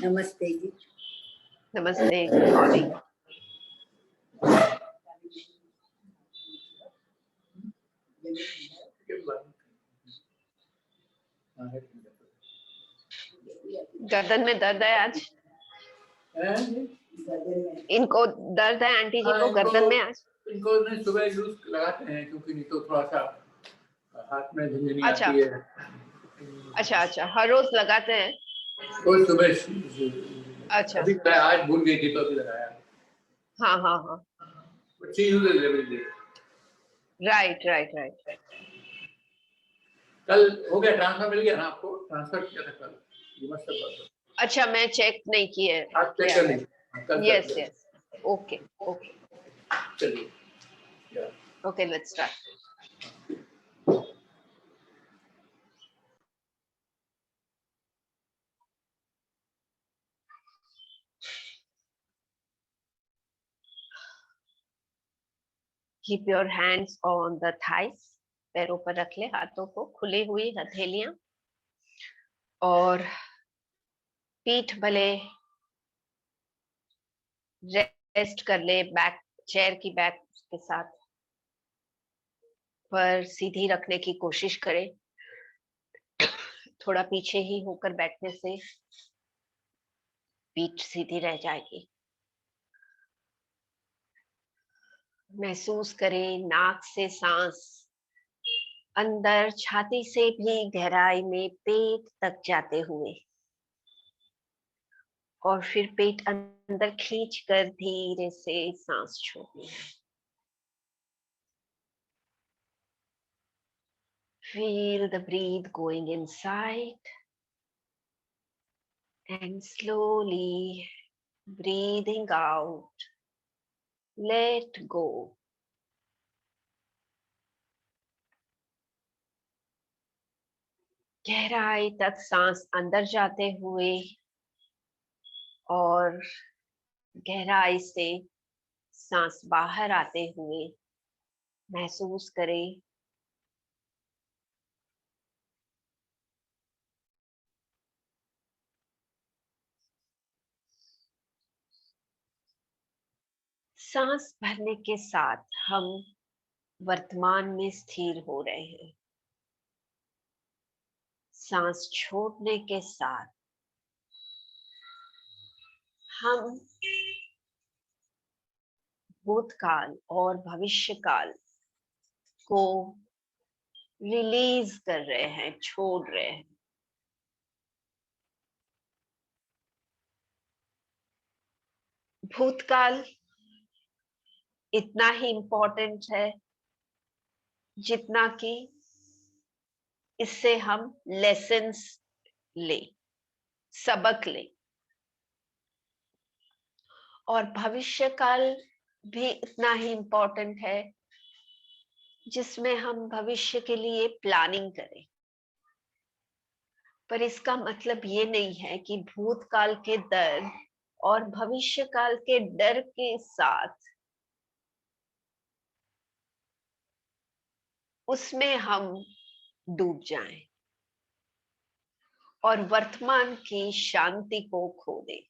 नमस्ते जी। नमस्ते, good morning. गर्दन में दर्द है आज? इनको दर्द है आंटी जी को गर्दन में आज? इनको नहीं सुबह जूस लगाते हैं क्योंकि नहीं तो थोड़ा सा हाथ में झुंझुनी अच्छा आती है। अच्छा अच्छा, हर रोज लगाते हैं? रोज सुबह अच्छा, अभी आज भूल गई थी तो अभी लगाया। हाँ हाँ हाँ, But she uses it every day. Right right right. कल हो गया ट्रांसफर, मिल गया ना आपको? ट्रांसफर किया था कल? You must have got it. अच्छा, मैं चेक नहीं किए। आप चेक कर लीजिए। यस यस, ओके ओके चलिए। Okay, let's start. Keep your hands on the thighs. पैरों पर रख ले हाथों को, खुली हुई हथेलियां, और पीठ भले रेस्ट कर ले बैक, चेयर की बैक के साथ पर सीधी रखने की कोशिश करें। थोड़ा पीछे ही होकर बैठने से पीठ सीधी रह जाएगी। महसूस करें नाक से सांस अंदर छाती से भी गहराई में पेट तक जाते हुए, और फिर पेट अंदर खींचकर धीरे से सांस छोड़नी है। Feel the breath going inside and slowly breathing out. Let go. गहराई तक सांस अंदर जाते हुए और गहराई से सांस बाहर आते हुए महसूस करें सांस भरने के साथ हम वर्तमान में स्थिर हो रहे हैं। सांस छोड़ने के साथ हम भूतकाल और भविष्यकाल को रिलीज कर रहे हैं, छोड़ रहे हैं। भूतकाल इतना ही इम्पोर्टेंट है जितना कि इससे हम लेसन्स ले, सबक ले, और भविष्यकाल भी इतना ही इम्पोर्टेंट है जिसमें हम भविष्य के लिए प्लानिंग करें। पर इसका मतलब ये नहीं है कि भूतकाल के डर और भविष्यकाल के डर के साथ उसमें हम डूब जाएं और वर्तमान की शांति को खो दें।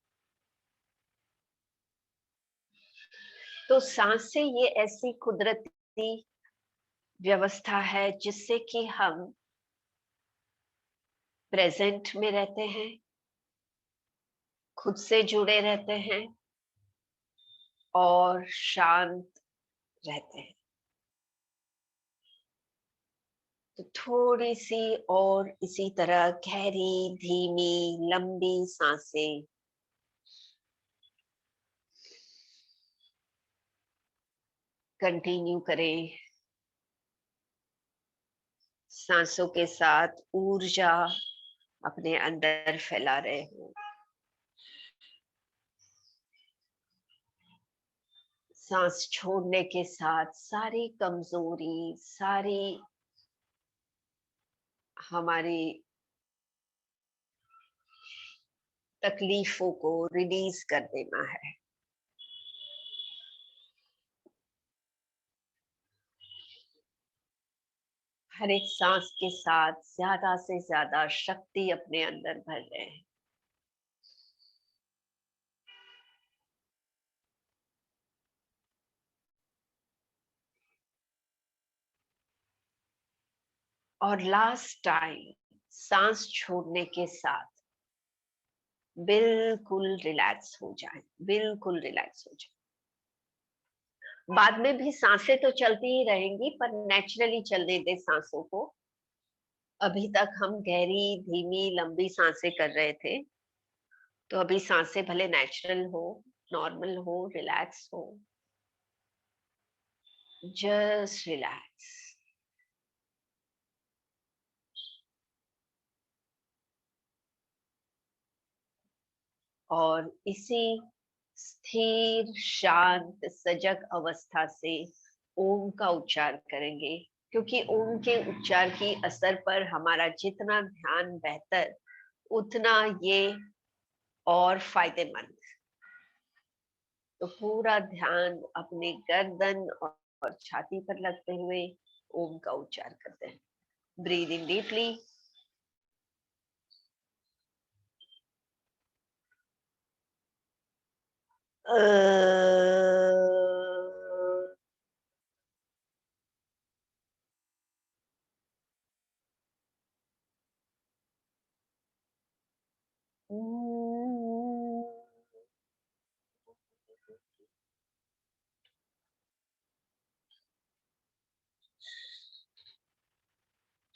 तो सांसें ये ऐसी कुदरती व्यवस्था है जिससे कि हम प्रेजेंट में रहते हैं, खुद से जुड़े रहते हैं और शांत रहते हैं। तो थोड़ी सी और इसी तरह गहरी, धीमी, लंबी सांसें कंटिन्यू करें। सांसों के साथ ऊर्जा अपने अंदर फैला रहे हो। सांस छोड़ने के साथ सारी कमजोरी, सारी हमारी तकलीफों को रिलीज कर देना है। हर एक सांस के साथ ज्यादा से ज्यादा शक्ति अपने अंदर भर रहे हैं। और लास्ट टाइम सांस छोड़ने के साथ बिल्कुल रिलैक्स हो जाए, बिल्कुल रिलैक्स हो जाए। बाद में भी सांसें तो चलती ही रहेंगी, पर नेचुरली चलने दे सांसों को। अभी तक हम गहरी, धीमी, लंबी सांसें कर रहे थे, तो अभी सांसें भले नेचुरल हो, नॉर्मल हो, रिलैक्स हो, जस्ट रिलैक्स। और इसी स्थिर, शांत, सजग अवस्था से ओम का उच्चार करेंगे, क्योंकि ओम के उच्चार की असर पर हमारा जितना ध्यान बेहतर, उतना ये और फायदेमंद। तो पूरा ध्यान अपने गर्दन और छाती पर लगते हुए ओम का उच्चार करते हैं। ब्रीद इन डीपली,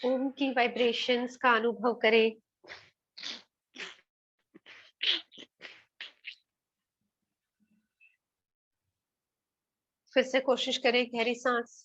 ओम की वाइब्रेशंस का अनुभव करें। फिर से कोशिश करें, गहरी सांस।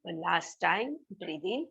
One last time, breathe in.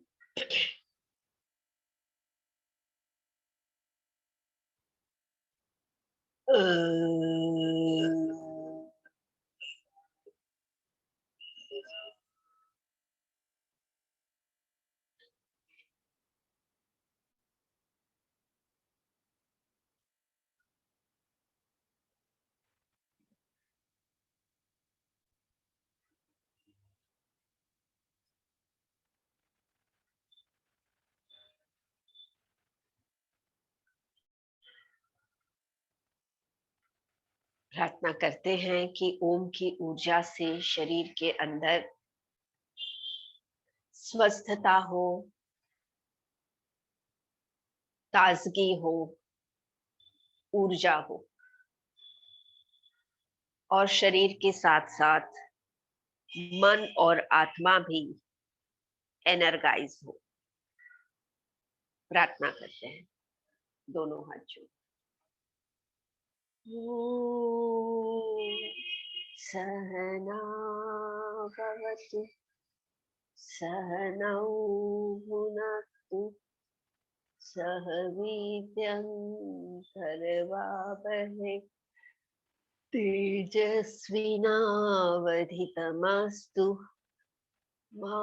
प्रार्थना करते हैं कि ओम की ऊर्जा से शरीर के अंदर स्वस्थता हो, ताजगी हो, ऊर्जा हो, और शरीर के साथ साथ मन और आत्मा भी एनर्गाइज हो। प्रार्थना करते हैं, दोनों हाथ जोड़। सहना भवतु, सहनौ भुनक्तु, सह वीर्यं करवावहै, तेजस्विनावधितमस्तु मा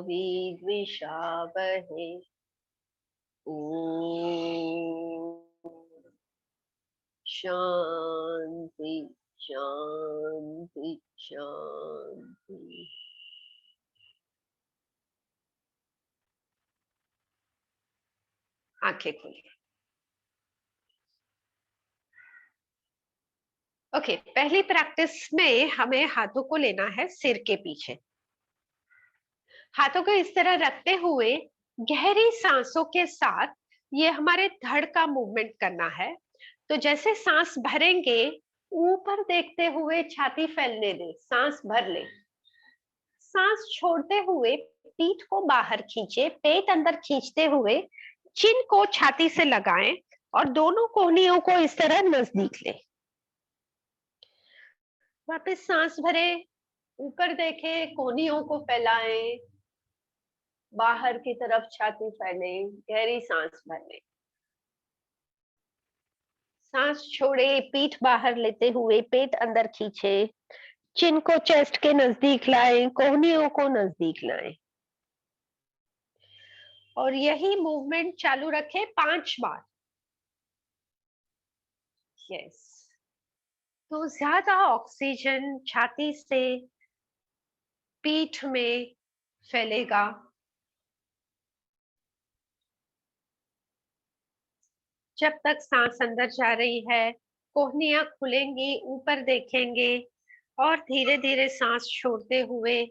विद्विषावहै। ओम शांति शांति शांति। आंखें खोलिए। ओके, पहली प्रैक्टिस में हमें हाथों को लेना है सिर के पीछे। हाथों को इस तरह रखते हुए गहरी सांसों के साथ ये हमारे धड़ का मूवमेंट करना है। तो जैसे सांस भरेंगे, ऊपर देखते हुए छाती फैलने दे, सांस भर ले। सांस छोड़ते हुए पीठ को बाहर खींचे, पेट अंदर खींचते हुए चिन को छाती से लगाएं और दोनों कोहनियों को इस तरह नजदीक ले। वापस सांस भरे, ऊपर देखे, कोहनियों को फैलाएं, बाहर की तरफ छाती फैले, गहरी सांस भरे। सांस छोड़े, पीठ बाहर लेते हुए पेट अंदर खींचे, चिन को चेस्ट के नजदीक लाएं, कोहनियों को नजदीक लाएं। और यही मूवमेंट चालू रखें 5 बार। यस, तो ज्यादा ऑक्सीजन छाती से पीठ में फैलेगा। जब तक सांस अंदर जा रही है, कोहनियां खुलेंगी, ऊपर देखेंगे और धीरे धीरे सांस छोड़ते हुए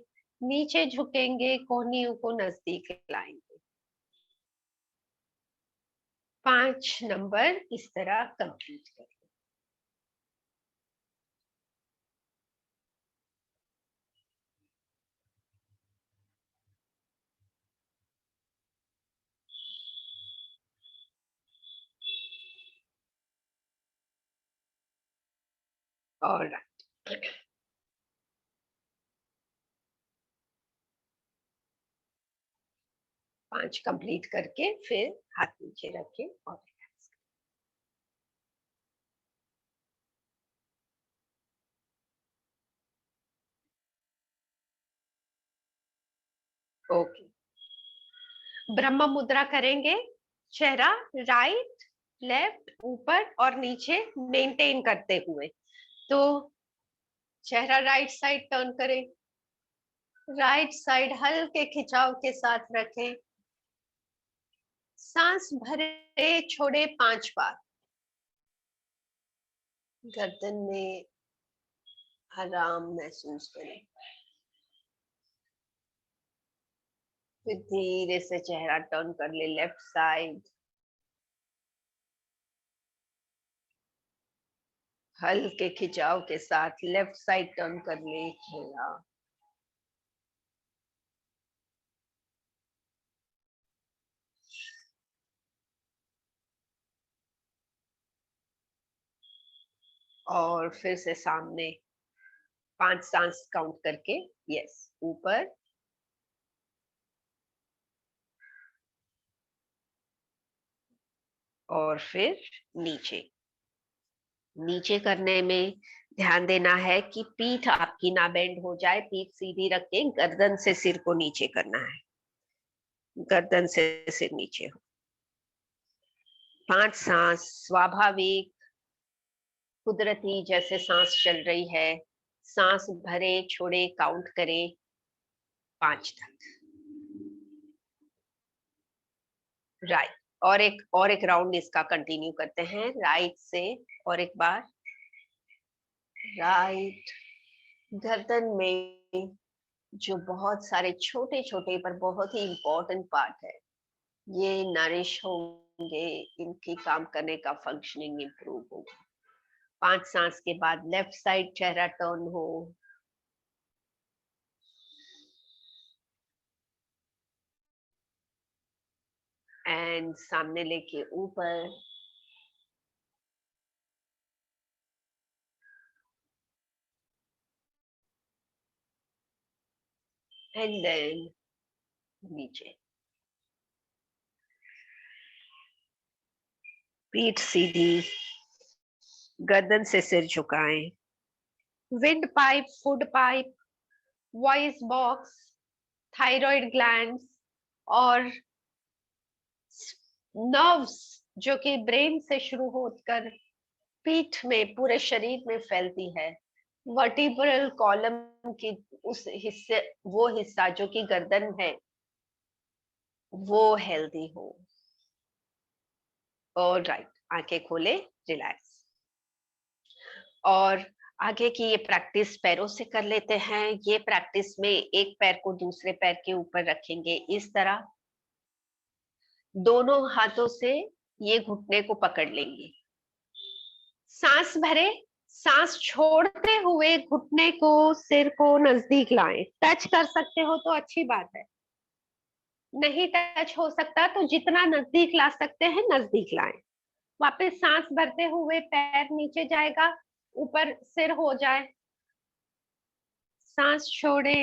नीचे झुकेंगे, कोहनियों को नजदीक लाएंगे। 5 नंबर इस तरह कंप्लीट करें। ऑलराइट, 5 कंप्लीट करके फिर हाथ नीचे रखें और रिलैक्स करें। ओके, ब्रह्म मुद्रा करेंगे। चेहरा राइट लेफ्ट ऊपर और नीचे मेंटेन करते हुए। तो चेहरा राइट साइड टर्न करें, राइट साइड हल्के खिंचाव के साथ रखें, सांस भरे छोड़े 5 बार, गर्दन में आराम महसूस करें। फिर धीरे से चेहरा टर्न कर ले लेफ्ट साइड, हल्के खिंचाव के साथ लेफ्ट साइड टर्न कर ले चेहरा। और फिर से सामने 5 सांस काउंट करके, यस, ऊपर और फिर नीचे। नीचे करने में ध्यान देना है कि पीठ आपकी ना बेंड हो जाए, पीठ सीधी रख के गर्दन से सिर को नीचे करना है, गर्दन से सिर नीचे हो। 5 सांस स्वाभाविक कुदरती जैसे सांस चल रही है, सांस भरे छोड़े काउंट करें 5 तक। राइट, और एक राउंड इसका कंटिन्यू करते हैं राइट से, और एक बार राइट। गर्दन में जो बहुत सारे छोटे छोटे पर बहुत ही इंपॉर्टेंट पार्ट है, ये नरिश होंगे, इनकी काम करने का फंक्शनिंग इंप्रूव होगा। 5 सांस के बाद लेफ्ट साइड चेहरा टर्न हो, एंड सामने लेके ऊपर, एंड देन नीचे। पीठ सीधी, गर्दन से सिर झुकाएं। Wind pipe, food pipe, voice box, thyroid glands और नर्व्स जो कि ब्रेन से शुरू होकर पीठ में पूरे शरीर में फैलती है, वर्टिब्रल कॉलम की उस हिस्से, वो हिस्सा जो कि गर्दन है, वो हेल्दी हो। और राइट, आंखें खोले, रिलैक्स। और आगे की ये प्रैक्टिस पैरों से कर लेते हैं। ये प्रैक्टिस में एक पैर को दूसरे पैर के ऊपर रखेंगे इस तरह, दोनों हाथों से ये घुटने को पकड़ लेंगे, सांस भरे, सांस छोड़ते हुए घुटने को सिर को नजदीक लाएं। टच कर सकते हो तो अच्छी बात है, नहीं टच हो सकता तो जितना नजदीक ला सकते हैं नजदीक लाएं। वापस सांस भरते हुए पैर नीचे जाएगा, ऊपर सिर हो जाए, सांस छोड़े,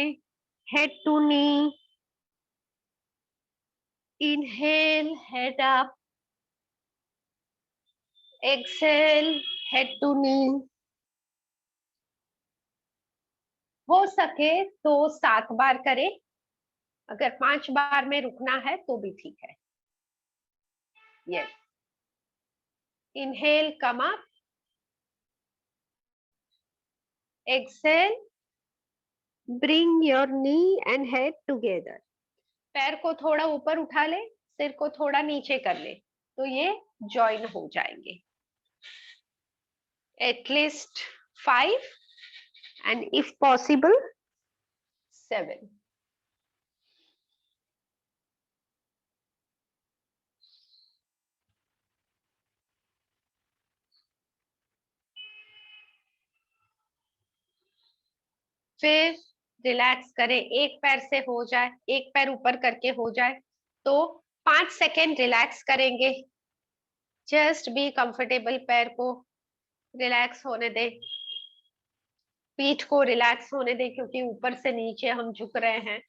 head to knee, inhale head up, exhale head to knee. हो सके तो 7 बार करें, अगर 5 बार में रुकना है तो भी ठीक है। Yes, inhale, come up, exhale, bring your knee and head together. पैर को थोड़ा ऊपर उठा ले, सिर को थोड़ा नीचे कर ले, तो ये ज्वाइन हो जाएंगे। At least 5 and if possible 7. फिर रिलैक्स करें, एक पैर से हो जाए, एक पैर ऊपर करके हो जाए तो 5 सेकेंड रिलैक्स करेंगे। जस्ट बी कंफर्टेबल, पैर को रिलैक्स होने दे, पीठ को रिलैक्स होने दे, क्योंकि ऊपर से नीचे हम झुक रहे हैं।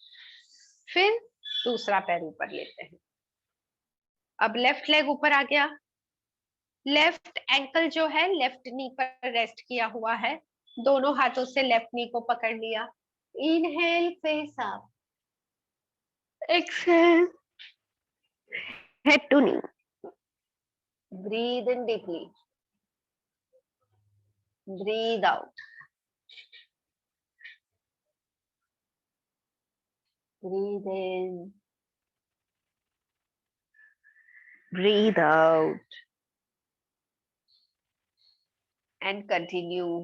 फिर दूसरा पैर ऊपर लेते हैं। अब लेफ्ट लेग ऊपर आ गया, लेफ्ट एंकल जो है लेफ्ट नी पर रेस्ट किया हुआ है, दोनों हाथों से लेफ्ट नी को पकड़ लिया। Inhale, face up, exhale, head to knee, breathe in deeply, breathe out, breathe in, breathe out and continue.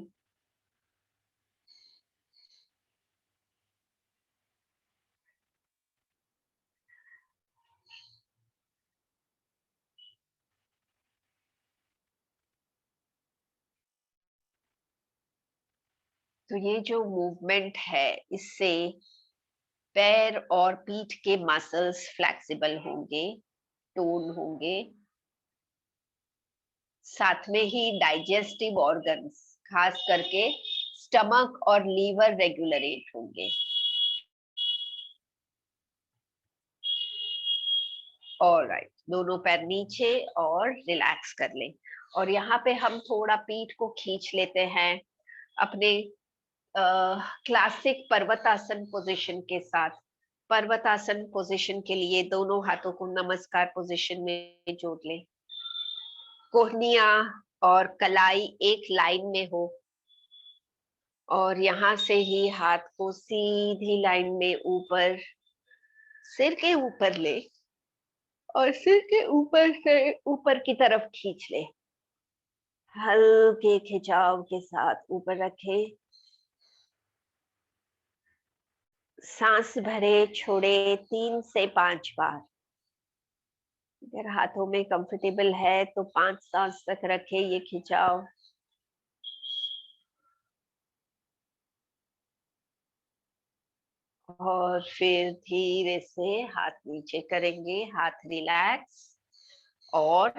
तो ये जो मूवमेंट है इससे पैर और पीठ के मसल्स फ्लेक्सिबल होंगे, टोन होंगे, साथ में ही डाइजेस्टिव ऑर्गन्स खास करके स्टमक और लीवर रेगुलरेट होंगे। ऑलराइट, दोनों पैर नीचे और रिलैक्स कर लें। और यहाँ पे हम थोड़ा पीठ को खींच लेते हैं अपने क्लासिक पर्वतासन पोजीशन के साथ। पर्वतासन पोजीशन के लिए दोनों हाथों को नमस्कार पोजीशन में जोड़ लें। कोहनिया और कलाई एक लाइन में हो और यहाँ से ही हाथ को सीधी लाइन में ऊपर सिर के ऊपर ले और सिर के ऊपर से ऊपर की तरफ खींच ले। हल्के खिंचाव के साथ ऊपर रखे, सांस भरे छोड़े 3 से 5 बार। अगर हाथों में कंफर्टेबल है तो 5 सांस तक रखे ये खिंचाव। और फिर धीरे से हाथ नीचे करेंगे, हाथ रिलैक्स और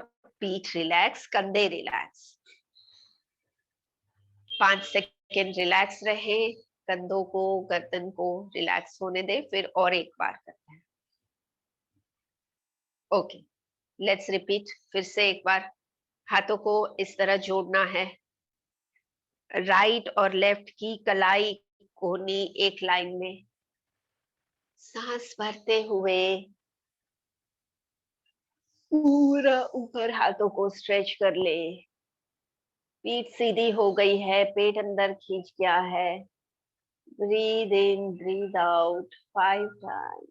पीठ रिलैक्स, कंधे रिलैक्स। 5 सेकेंड रिलैक्स रहे, कंधों को गर्दन को रिलैक्स होने दे। फिर और एक बार करते हैं। Okay, let's repeat. फिर से एक बार हाथों को इस तरह जोड़ना है, राइट और लेफ्ट की कलाई कोहनी एक लाइन में। सांस भरते हुए पूरा ऊपर हाथों को स्ट्रेच कर ले। पीठ सीधी हो गई है, पेट अंदर खींच गया है। Breathe in, breathe out 5 times.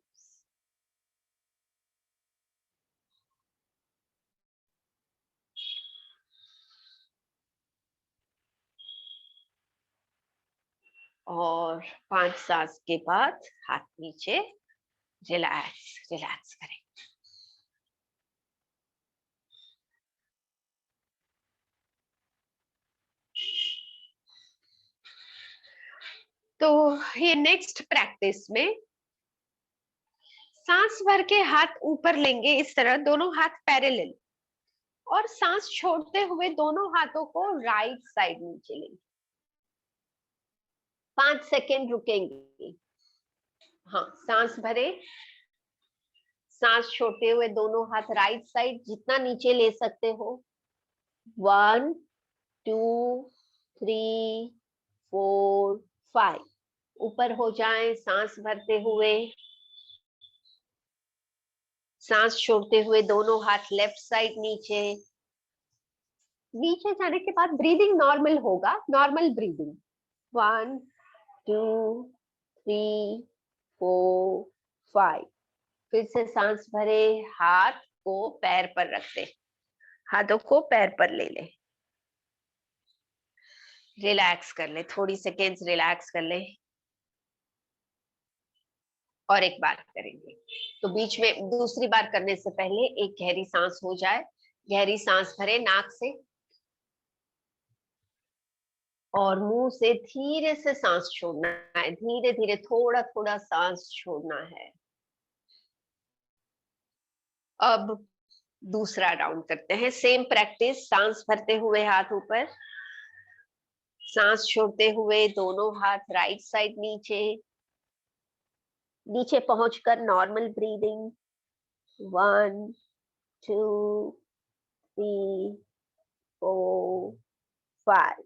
और 5 सांस के बाद हाथ नीचे, रिलैक्स रिलैक्स करें। तो ये नेक्स्ट प्रैक्टिस में सांस भर के हाथ ऊपर लेंगे इस तरह, दोनों हाथ पैरेलल, और सांस छोड़ते हुए दोनों हाथों को राइट साइड नीचे लेंगे। 5 सेकेंड रुकेंगे। हाँ, सांस भरे, सांस छोड़ते हुए दोनों हाथ राइट साइड जितना नीचे ले सकते हो। 1 2 3 4 5 ऊपर हो जाए सांस भरते हुए। सांस छोड़ते हुए दोनों हाथ लेफ्ट साइड नीचे। नीचे जाने के बाद ब्रीदिंग नॉर्मल होगा, नॉर्मल ब्रीदिंग। 1 2 3 4 5। फिर से सांस भरे, हाथ को पैर पर रख दे, हाथों को पैर पर ले ले, रिलैक्स कर ले, थोड़ी सेकेंड्स रिलैक्स कर ले। और एक बार करेंगे, तो बीच में दूसरी बार करने से पहले एक गहरी सांस हो जाए। गहरी सांस भरे नाक से और मुंह से धीरे से सांस छोड़ना है, धीरे धीरे थोड़ा थोड़ा सांस छोड़ना है। अब दूसरा राउंड करते हैं, सेम प्रैक्टिस। सांस भरते हुए हाथ ऊपर, सांस छोड़ते हुए दोनों हाथ राइट साइड नीचे, नीचे पहुंचकर नॉर्मल ब्रीदिंग। 1 2 3 4 5।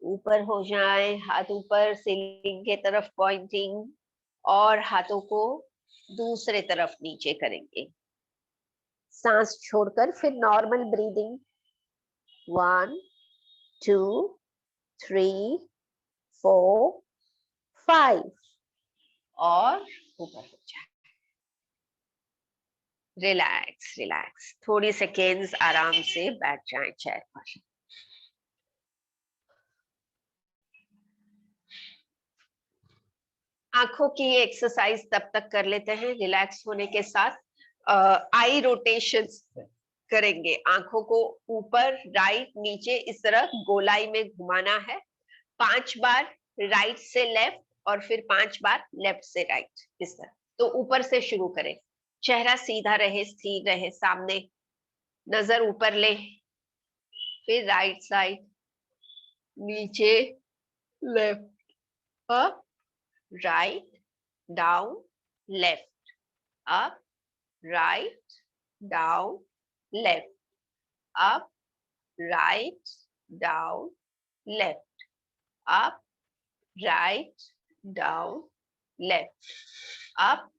ऊपर हो जाए, हाथ ऊपर सीलिंग के तरफ पॉइंटिंग, और हाथों को दूसरे तरफ नीचे करेंगे। सांस छोड़कर फिर नॉर्मल ब्रीदिंग। 1 2 3 4 5। और ऊपर हो जाए। रिलैक्स रिलैक्स, थोड़ी सेकेंड्स आराम से बैठ जाएं चेयर पर। आंखों की एक्सरसाइज तब तक कर लेते हैं, रिलैक्स होने के साथ आई रोटेशन करेंगे। आंखों को ऊपर राइट नीचे इस तरह गोलाई में घुमाना है 5 बार, राइट से लेफ्ट और फिर 5 बार लेफ्ट से राइट, इस तरह। तो ऊपर से शुरू करें, चेहरा सीधा रहे, स्थिर रहे, सामने नजर ऊपर ले, फिर राइट साइड, नीचे, left, up, right, down, left, up, right, down, left, up, right, down, left, up, right, down, left, up,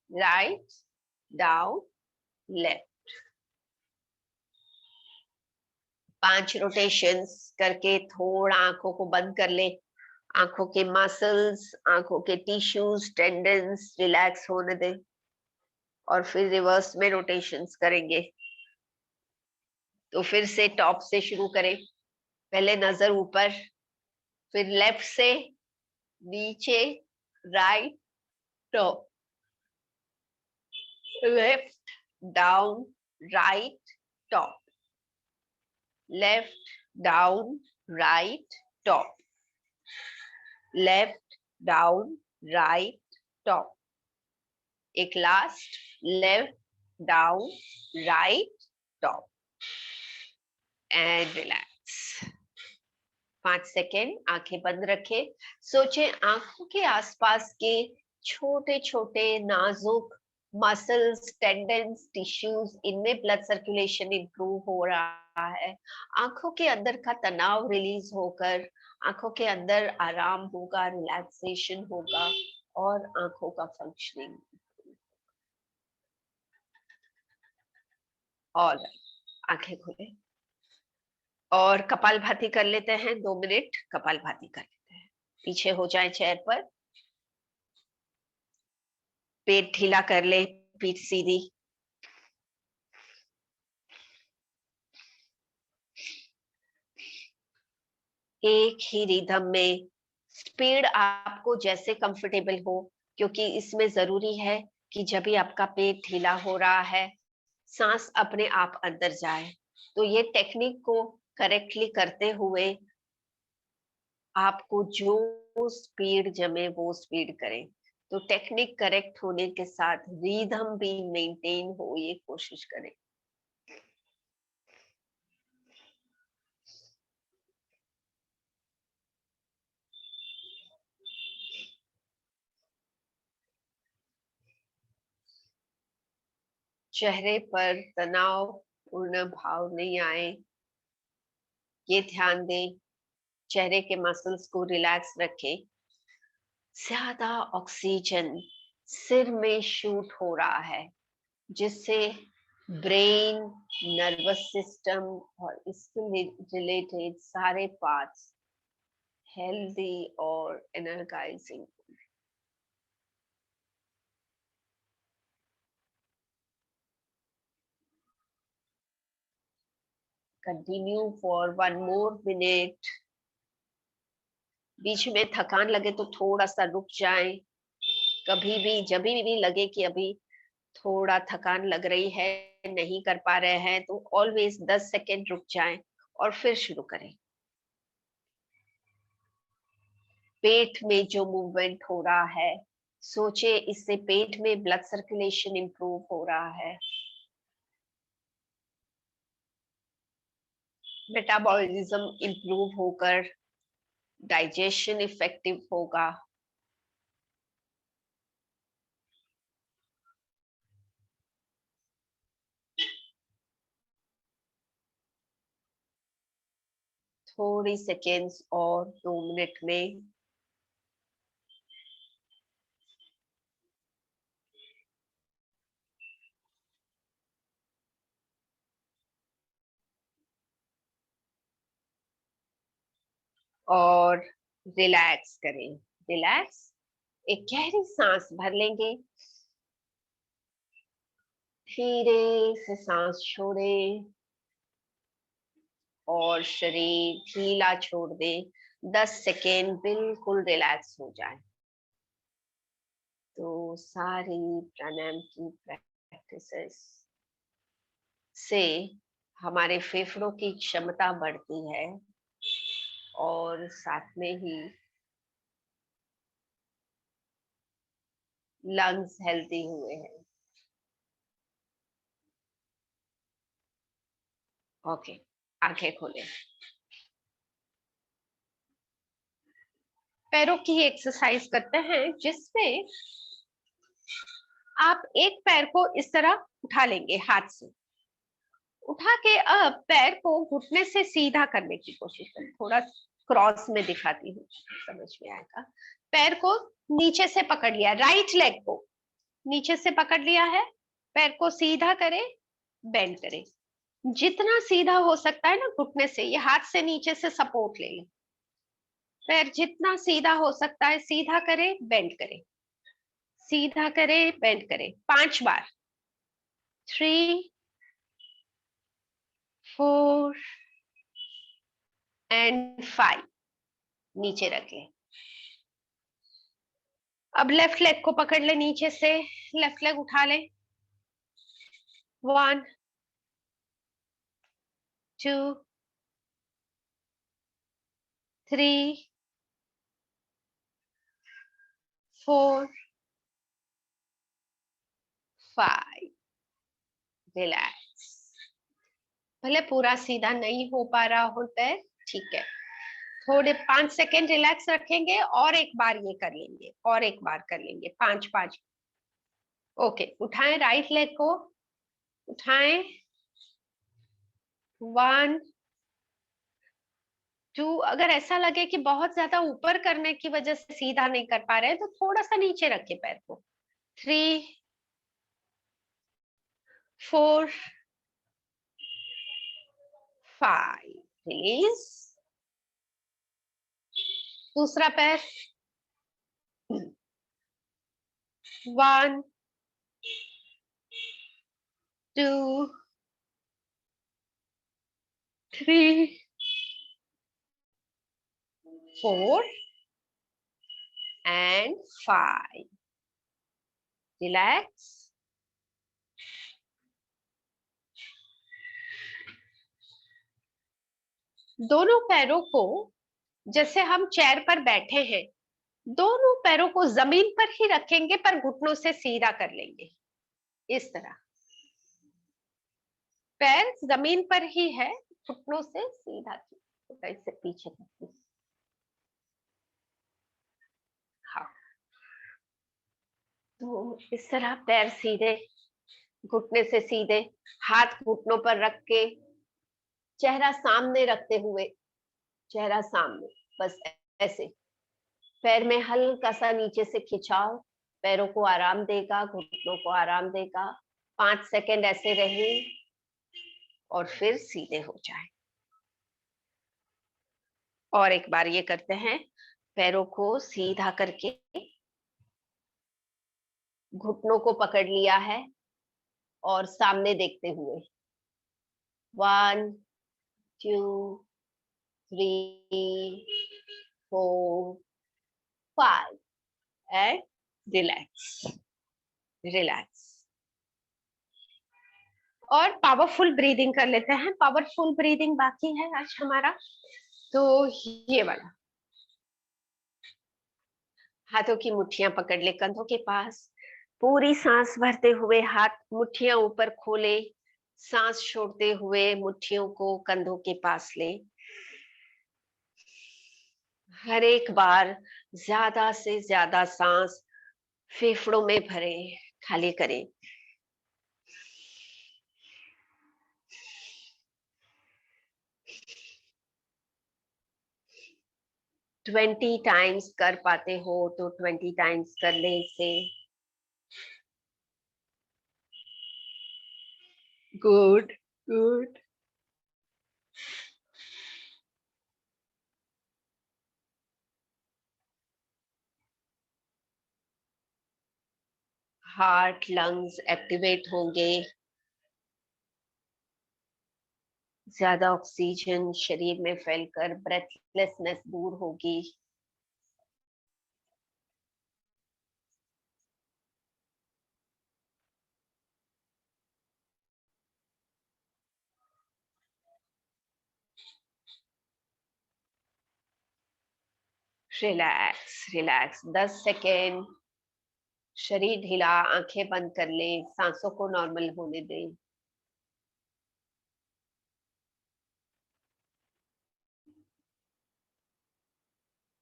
right, down, left. 5 rotations करके थोड़ा आंखों को बंद कर ले। आंखों के मसल्स, आंखों के टिश्यूज, टेंडन्स रिलैक्स होने दे, और फिर रिवर्स में रोटेशंस करेंगे। तो फिर से टॉप से शुरू करें, पहले नजर ऊपर, फिर लेफ्ट से नीचे, right, top, left, down, right, top, left, down, right, top, left, down, right, top. एक last, left, down, right, top, and relax. 5 second आंखें बंद रखे। सोचे आंखों के आसपास के छोटे छोटे नाजुक मसल्स, टेंडन्स, टिश्यूज, इनमें ब्लड सर्कुलेशन इंप्रूव हो रहा है। आंखों के अंदर का तनाव रिलीज होकर आंखों के अंदर आराम होगा, रिलैक्सेशन होगा, और आंखों का फंक्शनिंग। और आंखें खोले और कपालभाति कर लेते हैं। 2 मिनट कपालभाति कर लेते हैं। पीछे हो जाए चेयर पर, पेट ढीला कर ले, पीठ सीधी। एक ही रिदम में, स्पीड आपको जैसे कंफर्टेबल हो, क्योंकि इसमें जरूरी है कि जब भी आपका पेट ढीला हो रहा है, सांस अपने आप अंदर जाए। तो ये टेक्निक को करेक्टली करते हुए आपको जो स्पीड जमे वो स्पीड करें। तो टेक्निक करेक्ट होने के साथ रिदम भी मेंटेन हो, ये कोशिश करें। चेहरे पर तनाव पूर्ण भाव नहीं आए, ये ध्यान दें। चेहरे के मसल्स को रिलैक्स रखें। ज्यादा ऑक्सीजन सिर में शूट हो रहा है, जिससे ब्रेन, नर्वस सिस्टम और इससे रिलेटेड सारे पार्ट्स हेल्दी और energising. Continue for 1 more minute। बीच में थकान लगे तो थोड़ा सा रुक जाएं। कभी भी जब भी लगे कि अभी थोड़ा थकान लग रही है, नहीं कर पा रहे हैं, तो ऑलवेज 10 सेकेंड रुक जाएं और फिर शुरू करें। पेट में जो मूवमेंट हो रहा है, सोचे इससे पेट में ब्लड सर्कुलेशन इंप्रूव हो रहा है, मेटाबॉलिज्म इंप्रूव होकर डाइजेशन इफेक्टिव होगा। थोड़ी सेकेंड्स और 2 मिनट में और रिलैक्स करें। रिलैक्स, एक गहरी सांस भर लेंगे, धीरे से सांस छोड़ें और शरीर ढीला छोड़ दें। 10 सेकेंड बिल्कुल रिलैक्स हो जाए। तो सारी प्राणायाम की प्रैक्टिसेस से हमारे फेफड़ों की क्षमता बढ़ती है और साथ में ही लंग्स हेल्दी हुए हैं। ओके, आंखें खोलें। पैरों की एक्सरसाइज करते हैं, जिसमें आप एक पैर को इस तरह उठा लेंगे, हाथ से उठा के अब पैर को घुटने से सीधा करने की कोशिश करें। थोड़ा क्रॉस में दिखाती हूँ, समझ में आएगा। पैर को नीचे से पकड़ लिया, राइट लेग को नीचे से पकड़ लिया है, पैर को सीधा करें, बेंड करें। जितना सीधा हो सकता है ना घुटने से, ये हाथ से नीचे से सपोर्ट ले लें। पैर जितना सीधा हो सकता है सीधा करें, बेंड करें, सीधा करें, बेंड करें। 5 बार। 3 4 एंड 5। नीचे रख लें। अब लेफ्ट लेग को पकड़ ले नीचे से, लेफ्ट लेग उठा ले। 1 2 3 4 5। रिलैक्स। भले पूरा सीधा नहीं हो पा रहा हो पैर, ठीक है, थोड़े 5 सेकेंड रिलैक्स रखेंगे और एक बार ये कर लेंगे, और एक बार कर लेंगे, 5 ओके। उठाएं, राइट लेग को उठाएं। 1 2। अगर ऐसा लगे कि बहुत ज्यादा ऊपर करने की वजह से सीधा नहीं कर पा रहे हैं, तो थोड़ा सा नीचे रखें पैर को। 3 4 5। रिलीज। दूसरा पैर। 1 2 3 4 and 5। रिलैक्स। दोनों पैरों को, जैसे हम चेयर पर बैठे हैं, दोनों पैरों को जमीन पर ही रखेंगे, पर घुटनों से सीधा कर लेंगे। इस तरह पैर जमीन पर ही है, घुटनों से सीधा की, इससे पीछे करती। हाँ, तो इस तरह पैर सीधे, घुटने से सीधे, हाथ घुटनों पर रख के, चेहरा सामने रखते हुए, चेहरा सामने, बस ऐसे। पैर में हल्का सा नीचे से खिंचाव पैरों को आराम देगा, घुटनों को आराम देगा। 5 सेकंड ऐसे रहें और फिर सीधे हो जाए। और एक बार ये करते हैं, पैरों को सीधा करके घुटनों को पकड़ लिया है और सामने देखते हुए 1 2 3 4 5 एंड रिलैक्स रिलैक्स। और पावरफुल ब्रीदिंग कर लेते हैं। पावरफुल ब्रीदिंग बाकी है आज हमारा, तो ये वाला। हाथों की मुट्ठियां पकड़ ले कंधों के पास, पूरी सांस भरते हुए हाथ मुट्ठियां ऊपर खोले, सांस छोड़ते हुए मुट्ठियों को कंधों के पास ले। हर एक बार ज्यादा से ज्यादा सांस फेफड़ों में भरे, खाली करें। 20 टाइम्स कर पाते हो तो 20 टाइम्स कर ले इसे। Good good. Heart lungs activate होंगे, ज्यादा ऑक्सीजन शरीर में फैलकर ब्रेथलेसनेस दूर होगी। Relax relax. 10 सेकेंड शरीर ढीला, आंखें बंद कर ले, सांसों को नॉर्मल होने दे।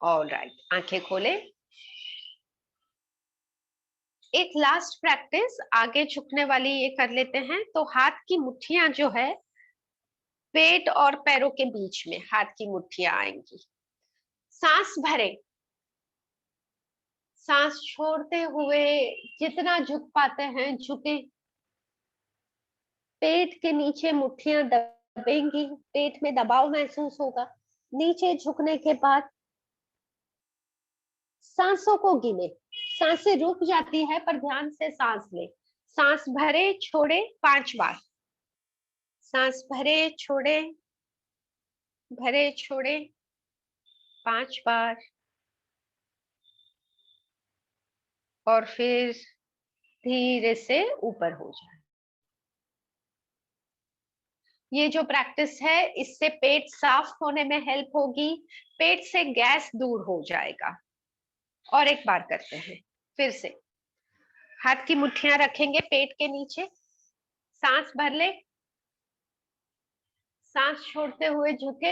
ऑलराइट, आंखें खोले। एक लास्ट प्रैक्टिस आगे झुकने वाली ये कर लेते हैं। तो हाथ की मुट्ठियां जो है पेट और पैरों के बीच में हाथ की मुट्ठियां आएंगी। सांस भरे, सांस छोड़ते हुए जितना झुक पाते हैं झुके। पेट के नीचे मुट्ठियां दबेंगी, पेट में दबाव महसूस होगा। नीचे झुकने के बाद सांसों को गिने। सांसें रुक जाती है पर ध्यान से सांस ले। सांस भरे छोड़े 5 बार। सांस भरे छोड़े, भरे छोड़े 5 बार। और फिर धीरे से ऊपर हो जाए। ये जो प्रैक्टिस है इससे पेट साफ होने में हेल्प होगी, पेट से गैस दूर हो जाएगा। और एक बार करते हैं फिर से। हाथ की मुट्ठियां रखेंगे पेट के नीचे, सांस भर ले, सांस छोड़ते हुए झुके।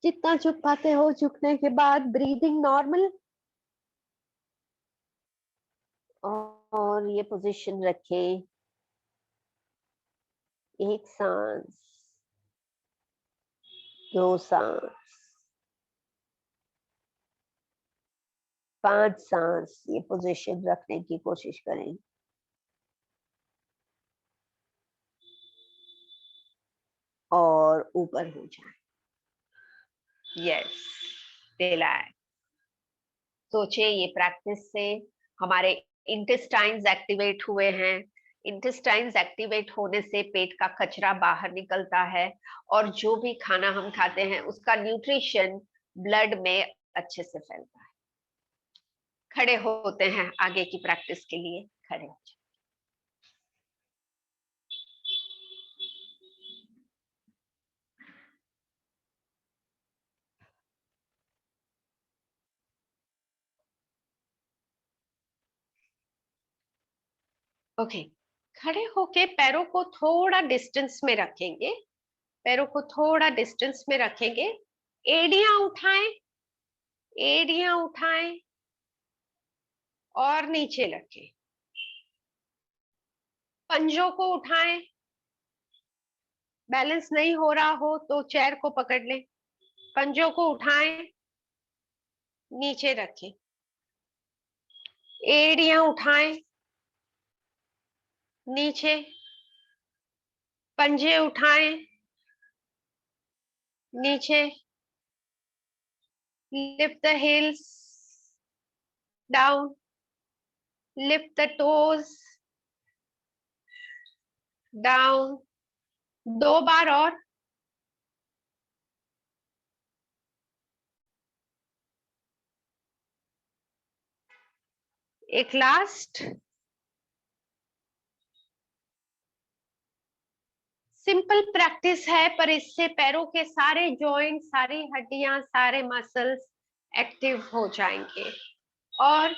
जितना झुक पाते हो, झुकने के बाद ब्रीदिंग नॉर्मल। और ये पोजीशन रखे। एक सांस, 2 सांस, 5 सांस, ये पोजीशन रखने की कोशिश करें। और ऊपर हो जाए। Yes, relax. सोचे ये प्रैक्टिस से हमारे इंटेस्टाइन्स एक्टिवेट हुए हैं। इंटेस्टाइन्स एक्टिवेट होने से पेट का कचरा बाहर निकलता है और जो भी खाना हम खाते हैं उसका न्यूट्रिशन ब्लड में अच्छे से फैलता है। खड़े होते हैं आगे की प्रैक्टिस के लिए। खड़े हो जाए। ओके, खड़े होके पैरों को थोड़ा डिस्टेंस में रखेंगे। पैरों को थोड़ा डिस्टेंस में रखेंगे। एड़ियां उठाएं, एड़ियां उठाएं और नीचे रखें। पंजों को उठाएं। बैलेंस नहीं हो रहा हो तो चेयर को पकड़ लें। पंजों को उठाएं, नीचे रखें। एड़ियां उठाएं, नीचे, पंजे उठाएं, नीचे, lift the heels down, lift the toes down, 2 बार और, एक लास्ट। सिंपल प्रैक्टिस है, पर इससे पैरों के सारे जॉइंट, सारी हड्डियां, सारे मसल्स एक्टिव हो जाएंगे। और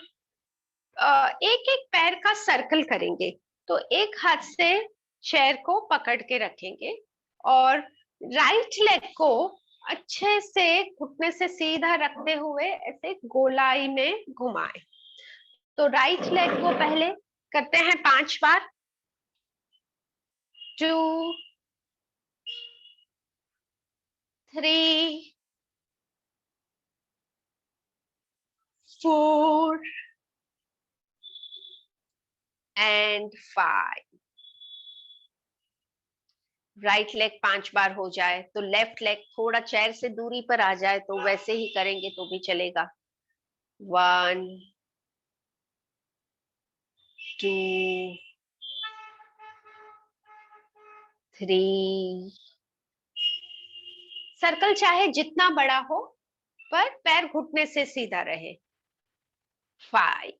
एक एक पैर का सर्कल करेंगे। तो एक हाथ से चेयर को पकड़ के रखेंगे और राइट लेग को अच्छे से घुटने से सीधा रखते हुए ऐसे गोलाई में घुमाएं। तो राइट लेग को पहले करते हैं 5 बार। 2 3 4 and 5। राइट लेग 5 बार हो जाए तो लेफ्ट लेग थोड़ा चेयर से दूरी पर आ जाए, तो वैसे ही करेंगे तो भी चलेगा। 1 2 3। सर्कल चाहे जितना बड़ा हो, पर पैर घुटने से सीधा रहे। 5।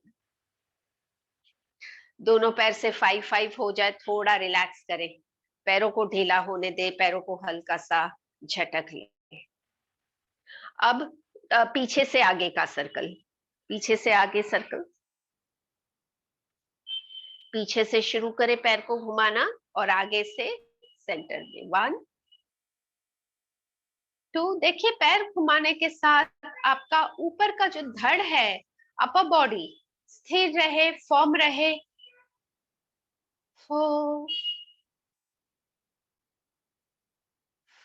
दोनों पैर से 5 हो जाए, थोड़ा रिलैक्स करें, पैरों को ढीला होने दे, पैरों को हल्का सा झटक ले। अब पीछे से आगे का सर्कल, पीछे से आगे सर्कल, पीछे से शुरू करें पैर को घुमाना और आगे से सेंटर में। 1 2। देखिए पैर घुमाने के साथ आपका ऊपर का जो धड़ है, अपर बॉडी स्थिर रहे, फॉर्म रहे। 4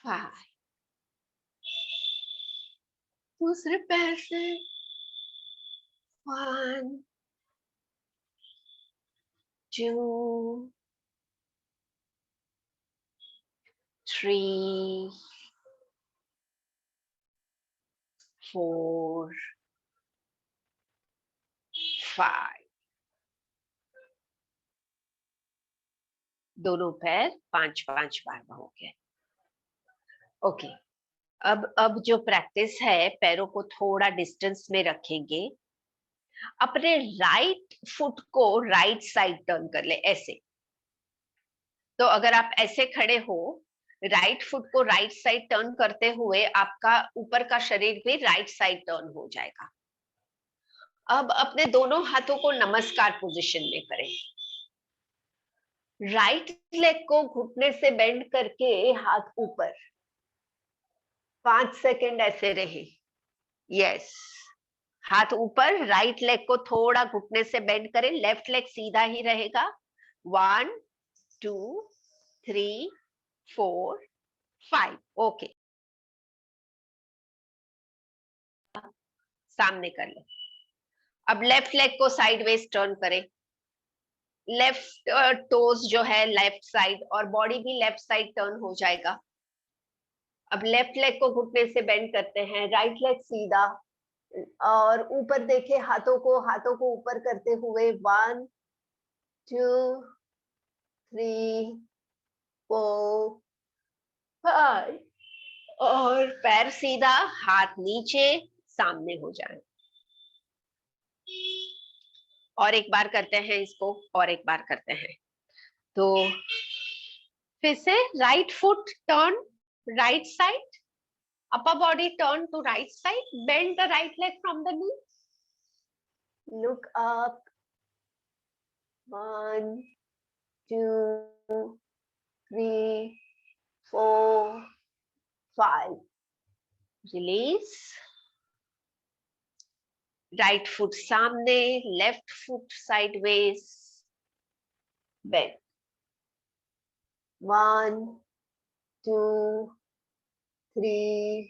5। दूसरे पैर से 1 2 3 4 5। दोनों पैर 5 बार हो गए। ओके, अब जो प्रैक्टिस है, पैरों को थोड़ा डिस्टेंस में रखेंगे। अपने राइट फुट को राइट साइड टर्न कर ले, ऐसे। तो अगर आप ऐसे खड़े हो, राइट फुट को राइट साइड टर्न करते हुए आपका ऊपर का शरीर भी राइट साइड टर्न हो जाएगा। अब अपने दोनों हाथों को नमस्कार पोजीशन में करें। राइट लेग को घुटने से बेंड करके हाथ ऊपर, 5 सेकंड ऐसे रहे। यस, हाथ ऊपर, राइट लेग को थोड़ा घुटने से बेंड करें, लेफ्ट लेग सीधा ही रहेगा। 1 2 3 4 5। ओके, सामने कर ले। अब लेफ्ट लेग को साइडवेज टर्न करें। लेफ्ट टोज जो है लेफ्ट साइड और बॉडी भी लेफ्ट साइड टर्न हो जाएगा। अब लेफ्ट लेग को घुटने से बेंड करते हैं, राइट लेग सीधा और ऊपर देखे, हाथों को ऊपर करते हुए 1 2 3 4 5। और पैर सीधा, हाथ नीचे, सामने हो जाए। और एक बार करते हैं इसको, और एक बार करते हैं। तो फिर से right foot turn right side, upper body turn to right side, bend the right leg from the knee, look up, 1 2 3 4 5, release, right foot सामने, left foot sideways, bend, 1 2 3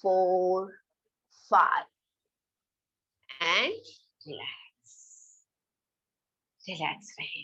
4 5 and relax, relax रहे।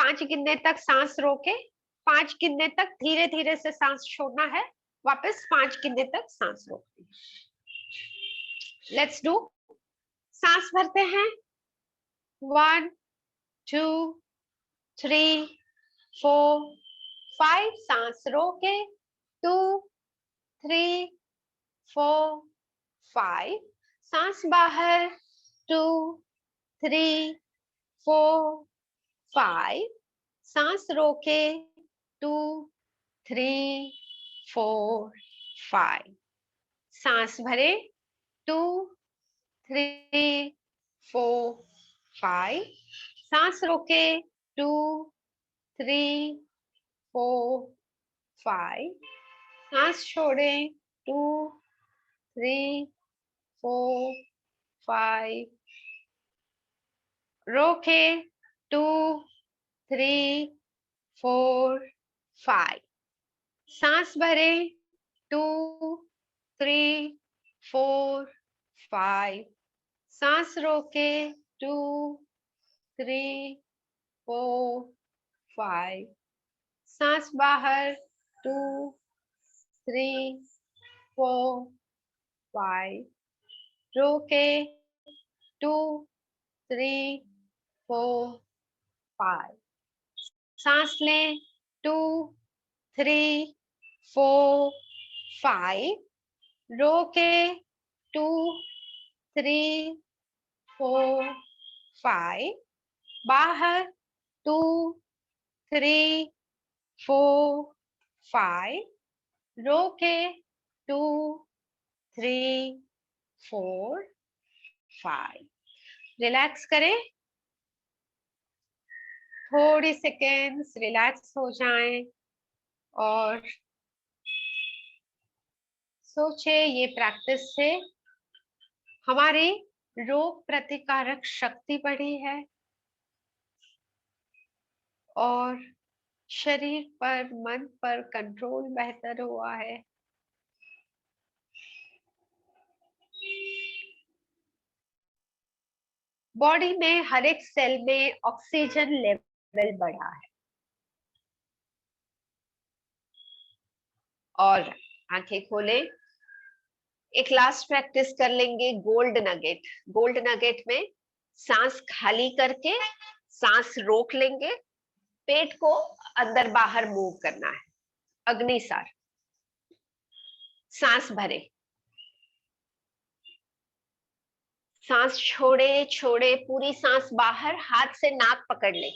5 गिनने तक सांस रोके, 5 गिनने तक धीरे धीरे से सांस छोड़ना है, वापस 5 गिनने तक सांस रोकनी है। Let's do. सांस भरते हैं 1 2 3 4 5, सांस रोके 2 3 4 5, सांस बाहर 2 3 4 5, सांस रोके 2 3 4 5, सांस भरे 2 3 4 5, सांस रोके 2 3 4 5, सांस छोड़े 2 3 4 5, रोके 2 3 4 5, सांस भरे 2 3 4 5, सांस रोके 2 3 4 5, सांस बाहर 2 3 4 5, रोके 2 3 4 5, सांस लें 2 3 4 5, रोके 2 3 4 5, बाहर 2 3 4 5, रोके 2 3 4 5, रिलैक्स करें, थोड़ी सेकेंड्स रिलैक्स हो जाएं और सोचे ये प्रैक्टिस से हमारी रोग प्रतिकारक शक्ति बढ़ी है और शरीर पर, मन पर कंट्रोल बेहतर हुआ है। बॉडी में हर एक सेल में ऑक्सीजन लेवल बढ़ा है और आंखें खोले। एक लास्ट प्रैक्टिस कर लेंगे गोल्ड नगेट। गोल्ड नगेट में सांस खाली करके सांस रोक लेंगे, पेट को अंदर बाहर मूव करना है, अग्निसार। सांस भरे, सांस छोड़े छोड़े, पूरी सांस बाहर, हाथ से नाक पकड़ ले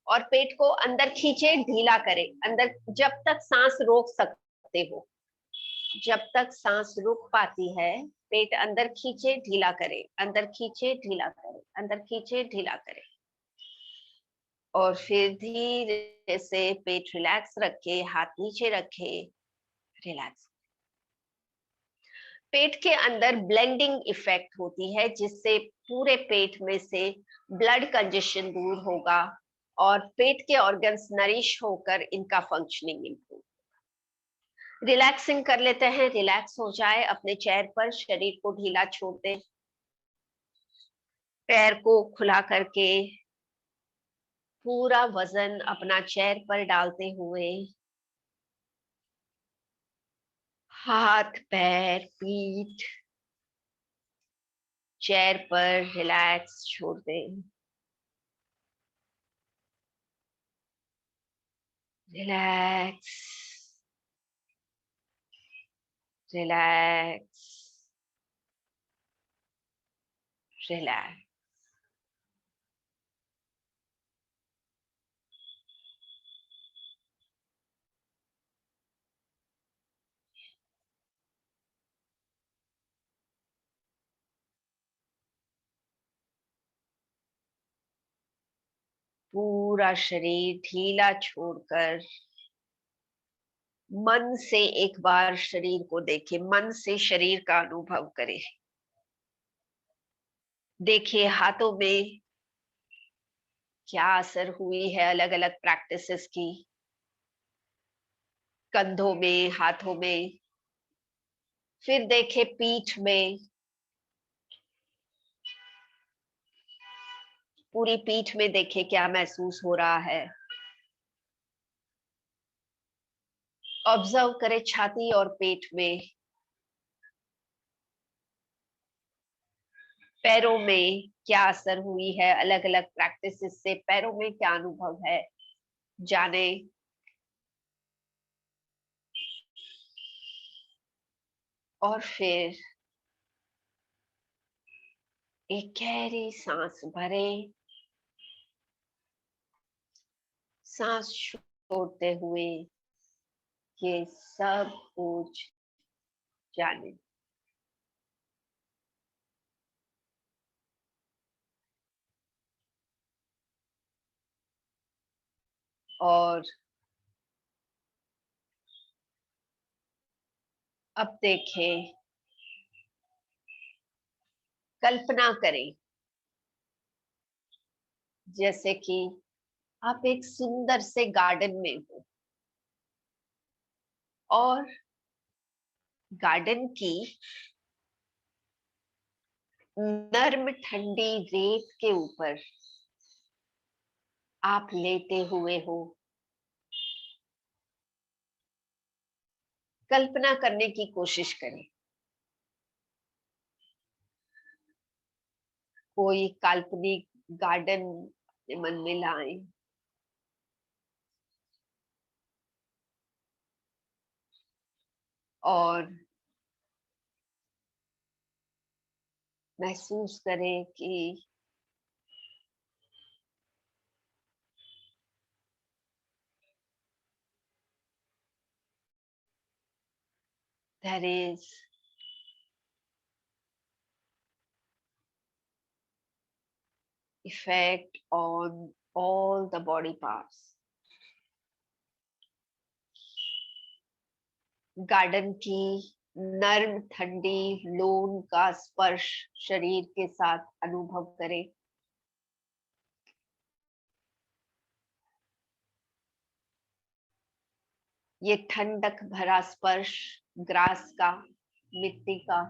और पेट को अंदर खींचे, ढीला करें अंदर, जब तक सांस रोक सकते हो, जब तक सांस रुक पाती है पेट अंदर खींचे ढीला करें, अंदर खींचे ढीला करें, अंदर खींचे ढीला करें और फिर धीरे से पेट रिलैक्स रखे, हाथ नीचे रखे, रिलैक्स। पेट के अंदर ब्लेंडिंग इफेक्ट होती है जिससे पूरे पेट में से ब्लड कंजेशन दूर होगा और पेट के ऑर्गन्स नरिश होकर इनका फंक्शनिंग इंप्रूव। रिलैक्सिंग कर लेते हैं, रिलैक्स हो जाए, अपने चेयर पर शरीर को ढीला छोड़ दें, पैर को खुला करके पूरा वजन अपना चेयर पर डालते हुए हाथ पैर पीठ चेयर पर रिलैक्स छोड़ दें। Relax relax relax. पूरा शरीर ढीला छोड़कर मन से एक बार शरीर को देखें, मन से शरीर का अनुभव करें। देखिए हाथों में क्या असर हुई है अलग अलग प्रैक्टिसेस की, कंधों में, हाथों में, फिर देखे पीठ में, पूरी पीठ में देखें क्या महसूस हो रहा है। ऑब्जर्व करें छाती और पेट में। पैरों में क्या असर हुई है, अलग अलग प्रैक्टिस से पैरों में क्या अनुभव है जाने। और फिर एक गहरी सांस भरें, सांस छोड़ते हुए ये सब कुछ जाने। और अब देखें, कल्पना करें जैसे कि आप एक सुंदर से गार्डन में हो और गार्डन की नर्म ठंडी रेत के ऊपर आप लेटे हुए हो। कल्पना करने की कोशिश करें, कोई काल्पनिक गार्डन अपने मन में लाएं और महसूस करें कि there is effect on all the body parts. Garden की नर्म ठंडी लून का स्पर्श शरीर के साथ अनुभव करें। ये ठंडक भरा स्पर्श ग्रास का, मिट्टी का,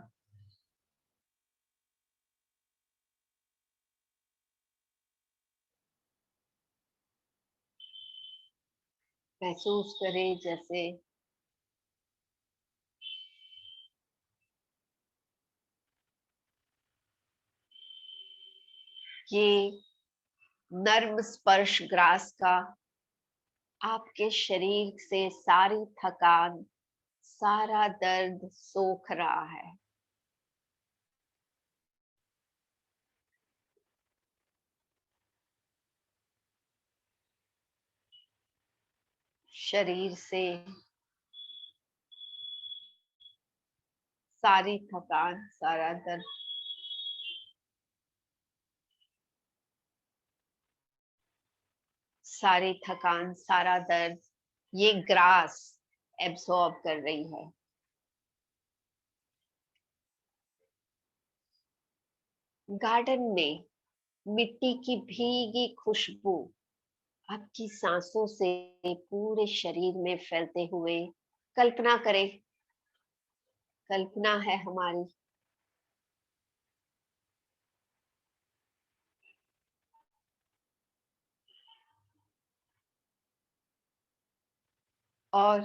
महसूस करें जैसे ये नर्म स्पर्श ग्रास का आपके शरीर से सारी थकान, सारा दर्द सोख रहा है। शरीर से सारी थकान, सारा दर्द सारी थकान, सारा दर्द ये ग्रास एब्सॉर्ब कर रही है। गार्डन में मिट्टी की भीगी खुशबू आपकी सांसों से पूरे शरीर में फैलते हुए कल्पना करें, कल्पना है हमारी। और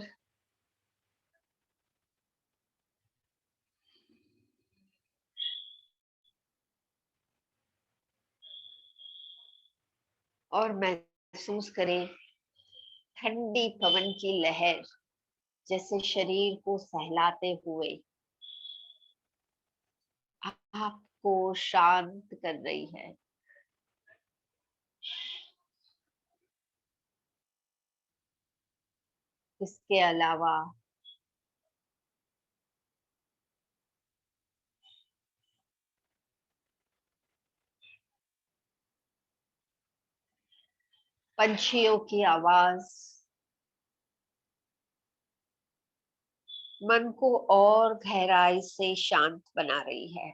महसूस करें ठंडी पवन की लहर जैसे शरीर को सहलाते हुए आपको शांत कर रही है। इसके अलावा पंछियों की आवाज मन को और गहराई से शांत बना रही है।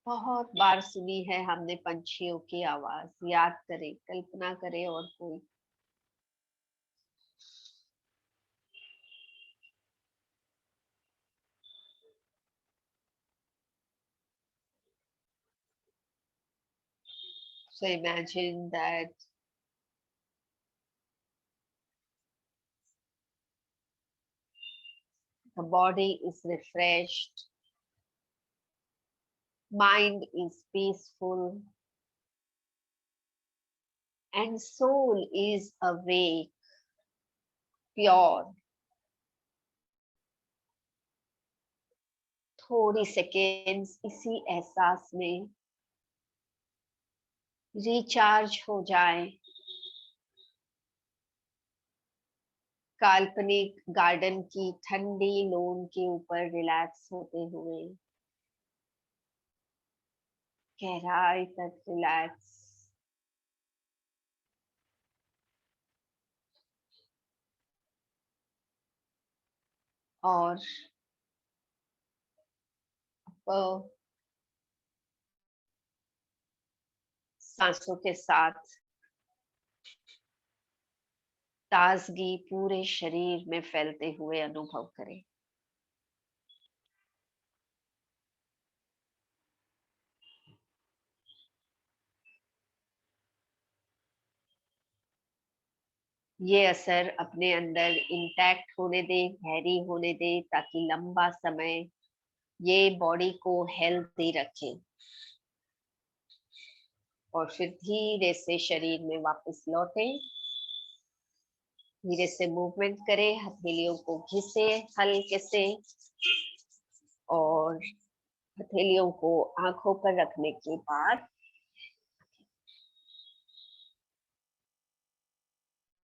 बहुत बार सुनी है हमने पंछियों की आवाज, याद करें, कल्पना करें और कोई So imagine that the body is refreshed, mind is peaceful, and soul is awake, pure. थोड़ी सेकेंड्स इसी एहसास में रिचार्ज हो जाए, काल्पनिक गार्डन की ठंडी लॉन के ऊपर रिलैक्स होते हुए, गहराई तक रिलैक्स। और सांसों के साथ ताजगी पूरे शरीर में फैलते हुए अनुभव करें। ये असर अपने अंदर इंटैक्ट होने दे, गहरी होने दे, ताकि लंबा समय ये बॉडी को हेल्दी रखे। और फिर धीरे से शरीर में वापस लौटे, धीरे से मूवमेंट करें, हथेलियों को घिसे हल्के से, और हथेलियों को आंखों पर रखने के बाद